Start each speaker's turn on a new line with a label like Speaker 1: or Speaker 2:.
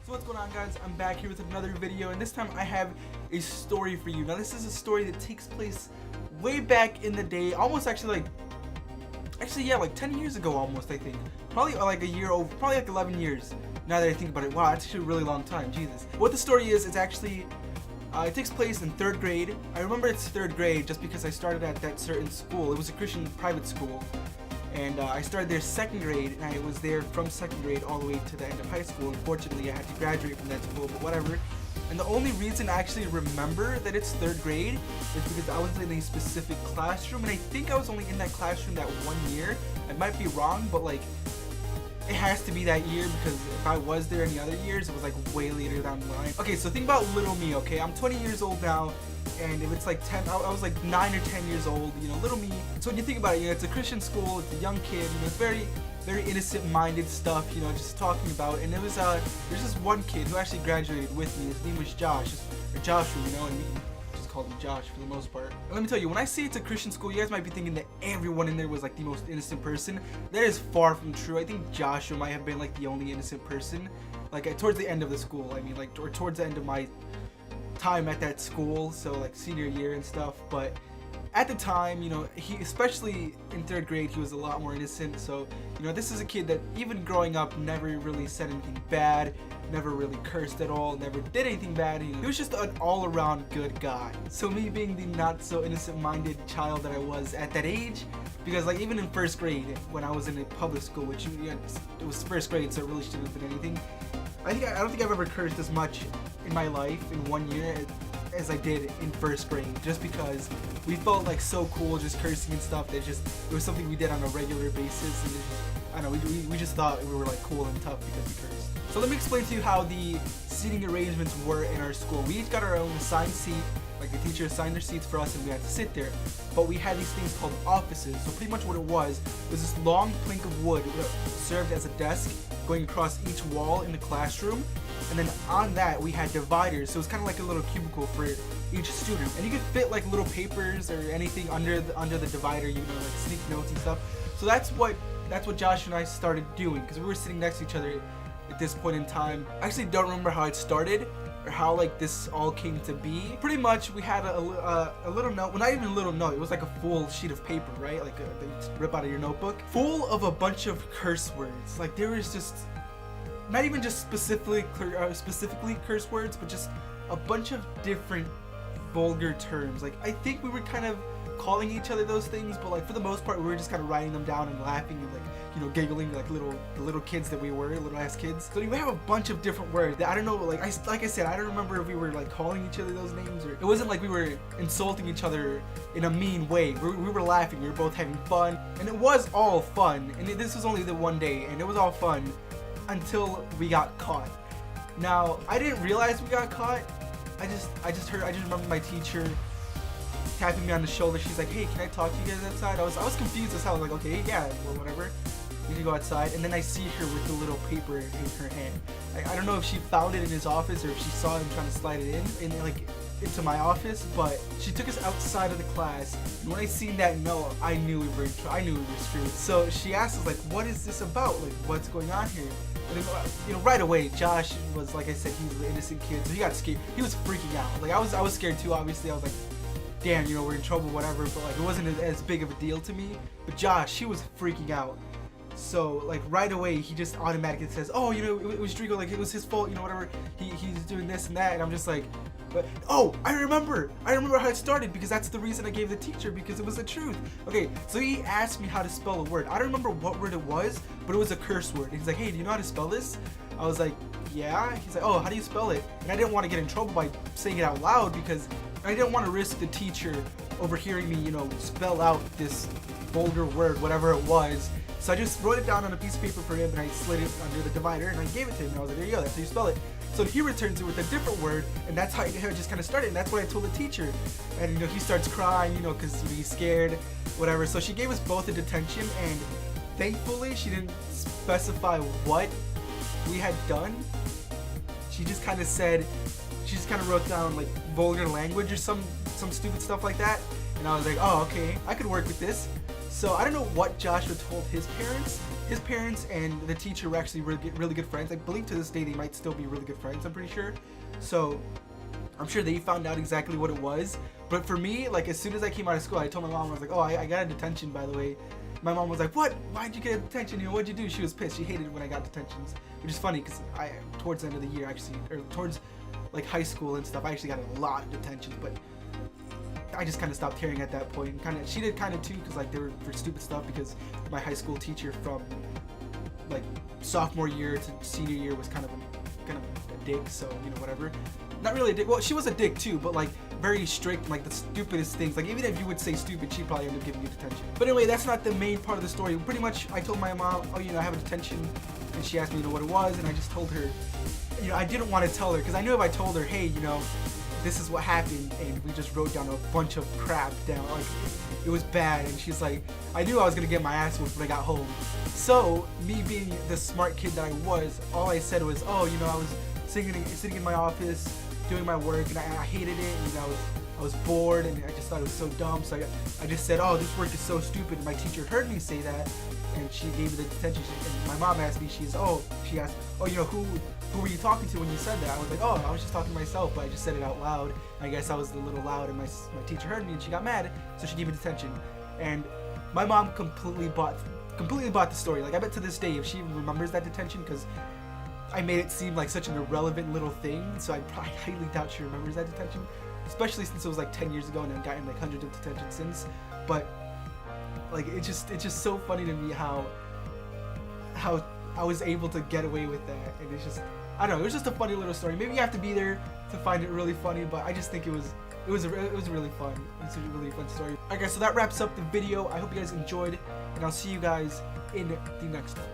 Speaker 1: So what's going on, guys? I'm back here with another video, and this time I have a story for you. Now this is a story that takes place way back in the day, almost like 10 years ago almost, I think. Probably like a year over, probably like 11 years. Now that I think about it, wow, that's actually a really long time, Jesus. What the story is, it's actually, it takes place in 3rd grade. I remember it's 3rd grade just because I started at that certain school. It was a Christian private school. And I started there 2nd grade, and I was there from 2nd grade all the way to the end of high school. Unfortunately, I had to graduate from that school, but whatever. And the only reason I actually remember that it's 3rd grade is because I was in a specific classroom, and I think I was only in that classroom that 1 year. I might be wrong, but like, it has to be that year because if I was there any other years, it was like way later down the line. Okay, so think about little me, okay? I'm 20 years old now. And if it's like 10, I was like 9 or 10 years old, you know, little me. So when you think about it, you know, it's a Christian school, it's a young kid, you know, it's very, very innocent-minded stuff, you know, just talking about. And it was, there's this one kid who actually graduated with me. His name was Josh, or Joshua, you know, and we just called him Josh for the most part. And let me tell you, when I say it's a Christian school, you guys might be thinking that everyone in there was like the most innocent person. That is far from true. I think Joshua might have been like the only innocent person, like towards the end of the school. I mean, like, or towards the end of my time at that school, so like senior year and stuff. But at the time, you know, he, especially in 3rd grade, he was a lot more innocent. So, you know, this is a kid that even growing up never really said anything bad, never really cursed at all, never did anything bad. You know, he was just an all-around good guy. So me being the not so innocent-minded child that I was at that age, because like even in 1st grade when I was in a public school, which, you know, it was 1st grade, so it really shouldn't have been anything. I don't think I've ever cursed as much in my life in 1 year as I did in 1st grade, just because we felt like so cool just cursing and stuff. It was something we did on a regular basis, and I don't know, we just thought we were like cool and tough because we cursed. So let me explain to you how the seating arrangements were in our school. We each got our own assigned seat. Like the teacher assigned their seats for us and we had to sit there. But we had these things called offices. So pretty much what it was this long plank of wood that served as a desk going across each wall in the classroom. And then on that we had dividers. So it was kind of like a little cubicle for each student. And you could fit like little papers or anything under the divider, you know, like sneak notes and stuff. So that's what Josh and I started doing, because we were sitting next to each other at this point in time. I actually don't remember how it started or how like this all came to be. Pretty much we had a little note, well, not even a little note, it was like a full sheet of paper, right? Like that you rip out of your notebook, full of a bunch of curse words. Like there was just not even just specifically curse words, but just a bunch of different vulgar terms. Like I think we were kind of calling each other those things, but like for the most part we were just kind of writing them down and laughing and like, you know, giggling like the little kids that we were, little ass kids. So we have a bunch of different words that I don't know, like I said, I don't remember if we were like calling each other those names, or it wasn't like we were insulting each other in a mean way. We were laughing, we were both having fun, and it was all fun. And this was only the one day, and it was all fun until we got caught. Now I didn't realize we got caught. I just remember my teacher tapping me on the shoulder. She's like, hey, can I talk to you guys outside? I was confused as hell. I was like, okay, yeah, well, whatever. We can go outside. And then I see her with the little paper in her hand. I don't know if she found it in his office or if she saw him trying to slide it in like into my office, but she took us outside of the class. And when I seen that note, I knew we were screwed. So she asked us like, what is this about? Like, what's going on here? And then, you know, right away, Josh was, like I said, he was an innocent kid, so he got scared. He was freaking out. Like I was scared too. Obviously, I was like, damn, you know, we're in trouble, whatever, but like it wasn't as big of a deal to me. But Josh, he was freaking out. So like right away he just automatically says, oh, you know, it was Drigo, like it was his fault, you know, whatever, he's doing this and that. And I'm just like, but oh, I remember how it started, because that's the reason I gave the teacher, because it was the truth. Okay, so he asked me how to spell a word. I don't remember what word it was, but it was a curse word. He's like, hey, do you know how to spell this? I was like, yeah. He's like, oh, how do you spell it? And I didn't want to get in trouble by saying it out loud, because I didn't want to risk the teacher overhearing me, you know, spell out this vulgar word, whatever it was. So I just wrote it down on a piece of paper for him, and I slid it under the divider, and I gave it to him. And I was like, there you go, that's how you spell it. So he returns it with a different word, and that's how it just kind of started. And that's what I told the teacher. And, you know, he starts crying, you know, because he's scared, whatever. So she gave us both a detention, and thankfully she didn't specify what we had done. She just kind of said, she just kind of wrote down like vulgar language or some stupid stuff like that. And I was like, oh, okay, I could work with this. So I don't know what Joshua told his parents. His parents and the teacher were actually really good friends. I believe to this day they might still be really good friends, I'm pretty sure. So I'm sure they found out exactly what it was. But for me, like, as soon as I came out of school, I told my mom, I was like, oh, I got a detention, by the way. My mom was like, what? Why'd you get a detention? You know, what'd you do? She was pissed. She hated it when I got detentions, which is funny because towards the end of the year, actually, or towards like high school and stuff, I actually got a lot of detentions, but I just kind of stopped caring at that point. And she did kind of too, because like they were for stupid stuff, because my high school teacher from like sophomore year to senior year was kind of a dick, so, you know, whatever. Not really a dick. Well, she was a dick too, but like very strict, like the stupidest things. Like even if you would say stupid, she'd probably end up giving you detention. But anyway, that's not the main part of the story. Pretty much, I told my mom, oh, you know, I have a detention, and she asked me, you know, what it was, and I just told her, you know, I didn't want to tell her, because I knew if I told her, hey, you know, this is what happened, and we just wrote down a bunch of crap down, like, it was bad, and she's like, I knew I was gonna get my ass whooped when I got home. So, me being the smart kid that I was, all I said was, oh, you know, I was sitting in my office, doing my work, and I hated it, and I was bored, and I just thought it was so dumb, so I just said, oh, this work is so stupid, and my teacher heard me say that, and she gave me the detention, and my mom asked me, she asked, oh, you know, who were you talking to when you said that? I was like, oh, I was just talking to myself, but I just said it out loud. I guess I was a little loud, and my teacher heard me, and she got mad, so she gave me detention. And my mom completely bought the story. Like, I bet to this day, if she even remembers that detention, because I made it seem like such an irrelevant little thing, so I highly doubt she remembers that detention, especially since it was like 10 years ago, and I've gotten like hundreds of detentions since. But like, it's just so funny to me how I was able to get away with that, and it's just, I don't know, it was just a funny little story. Maybe you have to be there to find it really funny, but I just think it was really fun. It's a really fun story. Alright guys, so that wraps up the video. I hope you guys enjoyed, and I'll see you guys in the next one.